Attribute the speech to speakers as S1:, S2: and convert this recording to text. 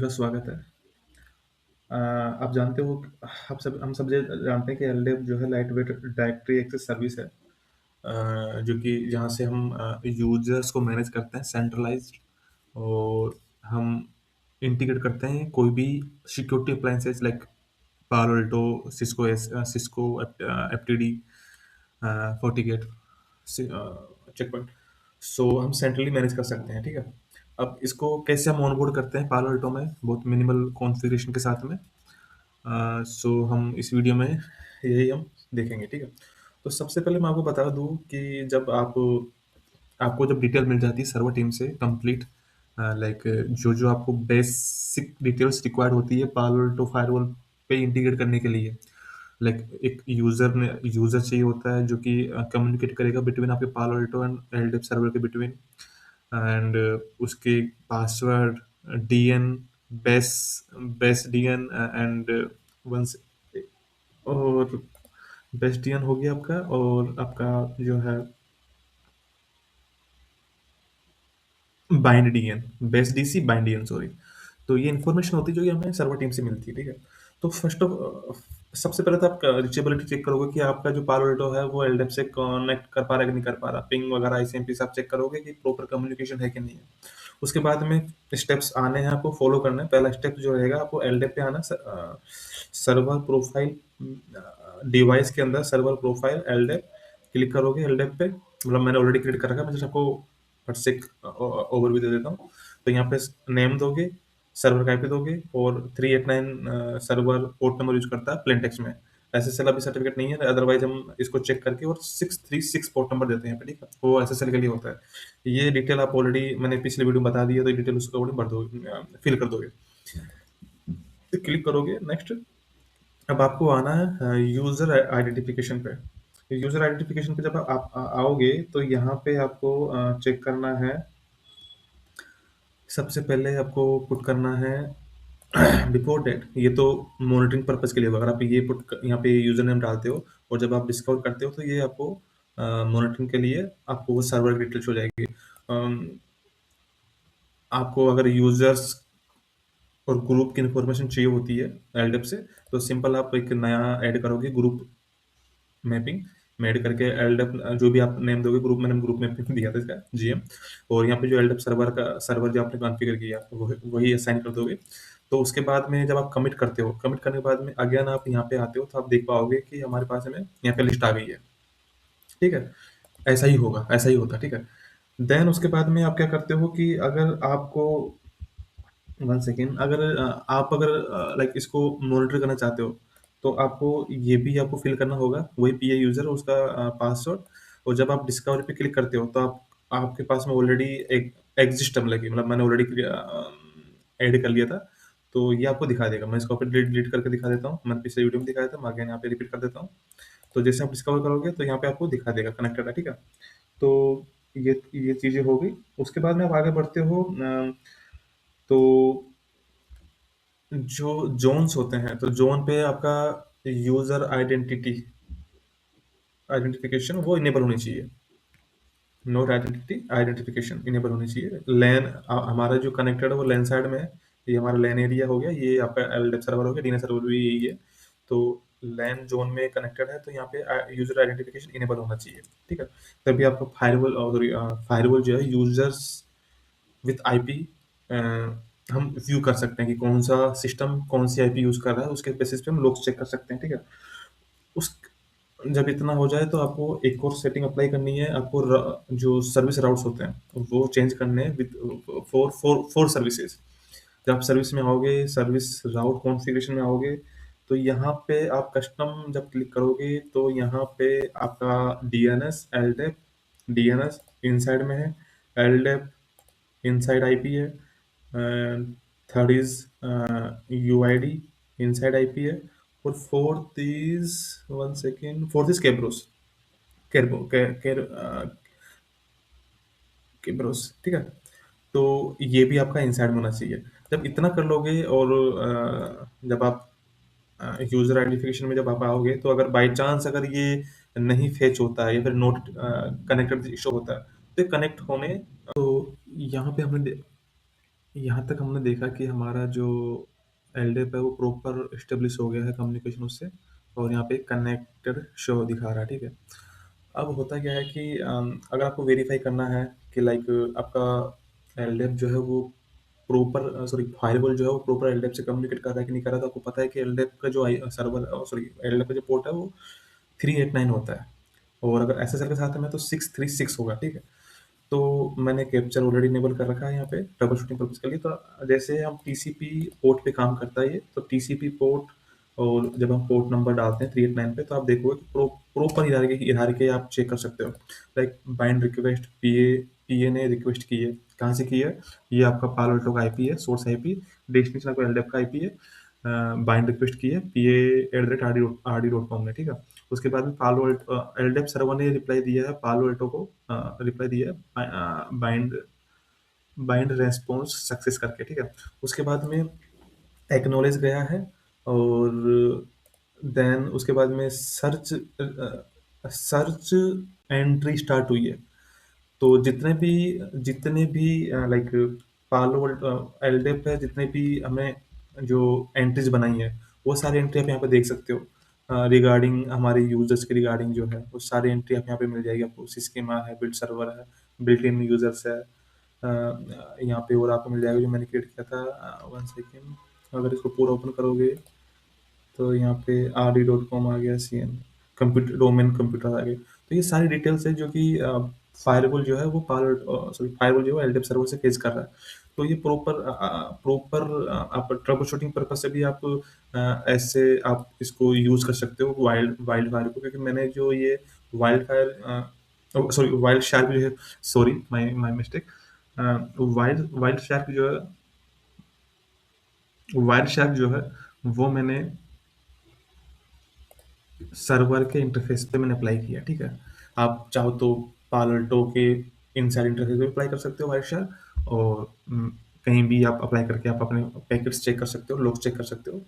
S1: का स्वागत है। आप जानते हो हम सब ये जानते हैं कि एलडीएफ जो है lightweight directory access service है। जो कि जहाँ से हम यूज़र्स को मैनेज करते हैं सेंट्रलाइज़्ड और हम इंटीग्रेट करते हैं कोई भी security appliances like Palo Alto, Cisco FTD, FortiGate Checkpoint. So हम सेंट्रली मैनेज कर सकते हैं, ठीक है। अब इसको कैसे हम ऑनबोर्ड करते हैं पालो अल्टो में बहुत मिनिमल कॉन्फ़िगरेशन के साथ में। सो हम इस वीडियो में यही हम देखेंगे, ठीक है। तो सबसे पहले मैं आपको बता दूं कि जब आपको जब डिटेल मिल जाती है सर्वर टीम से कंप्लीट, लाइक जो जो आपको बेसिक डिटेल्स रिक्वायर्ड होती है पालो अल्टो फायरवॉल पे इंटीग्रेट करने के लिए, लाइक एक यूजर चाहिए होता है जो कि कम्युनिकेट करेगा बिटवीन आपके Palo Alto and LDAP server के बिटवीन, एंड उसके password, DN, base base DN and once, और बेस डीएन हो गया आपका, और आपका जो है bind DN, base DC bind DN, sorry. तो ये इन्फॉर्मेशन होती है जो कि हमें सर्वर टीम से मिलती है, ठीक है। तो सबसे पहले तो आप रीचेबिलिटी चेक करोगे कि आपका जो पालो अल्टो है वो एलडीएफ से कनेक्ट कर पा रहा है कि नहीं कर पा रहा, पिंग वगैरह आईसीएमपी सब चेक करोगे कि प्रॉपर कम्युनिकेशन है कि नहीं है। उसके बाद में स्टेप्स आने हैं, आपको फॉलो करना है। पहला स्टेप जो रहेगा, आपको एलडीएफ पे आना, सर्वर प्रोफाइल, डिवाइस के अंदर सर्वर प्रोफाइल एलडीएफ क्लिक करोगे। एलडीएफ पे मतलब मैंने ऑलरेडी क्रिएट कर रखा है, मैं जस्ट आपको फट से ओवरव्यू दे देता हूँ। तो यहाँ पे नेम दोगे, सर्वर का आईपी दोगे, और 389 सर्वर पोर्ट नंबर यूज करता है प्लेन टेक्स्ट में। एसएसएल अभी सर्टिफिकेट नहीं है, अदरवाइज हम इसको चेक करके और 636 पोर्ट नंबर देते हैं यहाँ पे, ठीक है। वो एसएसएल के लिए होता है। ये डिटेल आप ऑलरेडी मैंने पिछले वीडियो में बता दी है, तो ये डिटेल उसको ऑलरेडी भर दोगे, फिल कर दोगे। तो क्लिक करोगे नेक्स्ट। अब आपको आना है यूजर आइडेंटिफिकेशन पे। यूजर आइडेंटिफिकेशन पे जब आप आओगे तो यहाँ पे आपको चेक करना है। सबसे पहले आपको पुट करना है बिफोर डेट। ये तो मॉनिटरिंग पर्पज के लिए होगा। अगर आप ये पुट यहाँ पे यूजर नेम डालते हो और जब आप डिस्कवर करते हो तो ये आपको मॉनिटरिंग के लिए आपको वो सर्वर डिटेल्स हो जाएगी। अम, आपको अगर यूजर्स और ग्रुप की इंफॉर्मेशन चाहिए होती है एलडेप से, तो सिंपल आप एक नया ऐड करोगे ग्रुप मैपिंग में, ऐड करके एलडेप जो भी आप नेम दोगे, ग्रुप मैंने ग्रुप मैपिंग दिया था इसका जीएम, और यहाँ पे जो एलडेप सर्वर जो आपने कॉन्फ़िगर किया वही असाइन कर दोगे। तो उसके बाद में जब आप कमिट करते हो, कमिट करने के बाद में अगेन आप यहाँ पे आते हो, तो आप देख पाओगे कि हमारे पास में यहाँ पे लिस्ट आ गई है, ठीक है। ऐसा ही होगा, ऐसा ही होता है, ठीक है। देन उसके बाद में आप क्या करते हो कि अगर आपको, वन सेकेंड, अगर आप अगर लाइक इसको मॉनिटर करना चाहते हो, तो आपको ये भी आपको फिल करना होगा, वही पीए यूजर उसका पासवर्ड। और जब आप डिस्कवर पे क्लिक करते हो तो आपके पास में ऑलरेडी एक एग्जिस्ट टर्म लगी, मतलब मैंने ऑलरेडी ऐड कर लिया था, तो ये आपको दिखा देगा। मैं इसको फिर डिलीट करके दिखा देता हूँ, मैंने पिछले वीडियो में दिखाया था, मैं अगेन यहाँ पे रिपीट कर देता हूँ। तो जैसे आप डिस्कवर करोगे तो यहाँ पे आपको दिखा देगा कनेक्टेड है, ठीक है। तो ये चीजें हो गई। उसके बाद में आप आगे बढ़ते हो, तो जो जोन्स होते हैं, तो जोन पे आपका यूजर आइडेंटिफिकेशन वो इनेबल होनी चाहिए। नोट आइडेंटिटी आइडेंटिफिकेशन इनेबल होनी चाहिए। लैन हमारा जो कनेक्टेड है वो लैन साइड में है। ये हमारा लैन एरिया हो गया, ये आपका एलडेप सर्वर हो गया, डीएनएस सर्वर भी यही है। तो लैन जोन में कनेक्टेड है, तो यहाँ पे यूजर आइडेंटिफिकेशन इनेबल होना चाहिए, ठीक है। तभी आपका फायरवॉल, और फायरवॉल जो है यूजर्स विथ आईपी हम व्यू कर सकते हैं कि कौन सा सिस्टम कौन सी आईपी यूज कर रहा है, उसके बेसिस पे हम लोग चेक कर सकते हैं, ठीक है। उस जब इतना हो जाए तो आपको एक और सेटिंग अप्लाई करनी है। आपको जो सर्विस राउट्स होते हैं वो चेंज करने हैं विद फोर सर्विसेज। जब आप सर्विस में आओगे, सर्विस राउट कॉन्फ़िगरेशन में आओगे, तो यहाँ पे आप कस्टम जब क्लिक करोगे तो यहाँ पे आपका डीएनएस एलडेप, डीएनएस इनसाइड में है, एलडेप इनसाइड आईपी है, third is UID inside IP है, और फोर्थ इज केब्रोस, केरबो के, केर केब्रोस, ठीक है। तो ये भी आपका इनसाइड में होना चाहिए। जब इतना कर लोगे, और जब आप यूजर आइडेंटिफिकेशन में जब आप आओगे, तो अगर बाय चांस अगर ये नहीं फेच होता है या फिर नोट कनेक्टेड इशू होता है, तो कनेक्ट होने, तो यहाँ पे हमने यहाँ तक हमने देखा कि हमारा जो एलडेप है वो प्रॉपर एस्टेब्लिश हो गया है कम्युनिकेशन उससे, और यहाँ पे कनेक्टेड शो दिखा रहा है, ठीक है। अब होता क्या है कि अगर आपको वेरीफाई करना है कि लाइक आपका एलडेप जो है वो प्रॉपर सॉरी फायरवॉल जो है वो प्रॉपर एलडेप से कम्युनिकेट कर रहा है कि नहीं कर रहा, तो आपको पता है कि एलडेप का जो सर्वर सॉरी एलडेप का जो पोर्ट है वो 389 होता है, और अगर एसएसएल के साथ में तो 636 होगा, ठीक है। तो मैंने कैप्चर ऑलरेडी इनेबल कर रखा है यहाँ पे ट्रबल शूटिंग पर्पज के लिए। तो जैसे हम टीसीपी पोर्ट पे काम करता है ये, तो टीसीपी पोर्ट, और जब हम पोर्ट नंबर डालते हैं 389 पे, तो आप देखोगे कि प्रॉपर हिरारकी आप चेक कर सकते हो। लाइक बाइंड रिक्वेस्ट पीए ने रिक्वेस्ट की है, कहाँ से की है, ये आपका पालो अल्टो का आईपी है, सोर्स आईपी, डेस्टिनेशन आपका एलडेप का आईपी है, बाइंड रिक्वेस्ट की है pa@rd.com ने, ठीक है। उसके बाद में पालो एलडेप सर्वर ने रिप्लाई दिया है पालो अल्टो को, रिप्लाई दिया है बाइंड बाइंड रेस्पॉन्स सक्सेस करके, ठीक है। उसके बाद में एक्नॉलेज गया है, और देन उसके बाद में सर्च एंट्री स्टार्ट हुई है। तो जितने भी लाइक पालो एलडेप है, जितने भी हमें जो एंट्रीज बनाई है, वो सारी एंट्री आप यहाँ पे देख सकते हो। रिगार्डिंग हमारे यूजर्स के रिगार्डिंग जो है वो सारी एंट्री आप यहाँ पे मिल जाएगी आपको। सिस्कीमा है, बिल्ड सर्वर है, बिल्ट इन यूजर्स है, यहाँ पे और आपको मिल जाएगा जो मैंने क्रिएट किया था। वन सेकेंड, अगर इसको पूरा ओपन करोगे तो यहाँ पे rd.com आ गया, सीएन कंप्यूटर डोमेन कंप्यूटर आ गया। तो ये सारी डिटेल्स है जो कि फायरवॉल जो है वो सॉरी फायरवॉल जो है एलडेप सर्वर से फेच कर रहा है। तो ये प्रॉपर आप ट्रबल शूटिंग पर्पज से भी आप ऐसे आप इसको यूज कर सकते हो वाइल्ड वाइल्ड फायर को, क्योंकि मैंने जो ये wild fire sorry wild shark जो है, sorry my my mistake, wild wild shark जो है, वाइल्ड शार्क जो है वो मैंने सर्वर के इंटरफेस पे मैंने अप्लाई किया, ठीक है। आप चाहो तो पालल्टो के इनसाइड इंटरफेस पे अप्लाई कर सकते हो वाइट शेल, और कहीं भी आप अप्लाई करके आप अपने पैकेट्स चेक कर सकते हो, लॉग्स चेक कर सकते हो।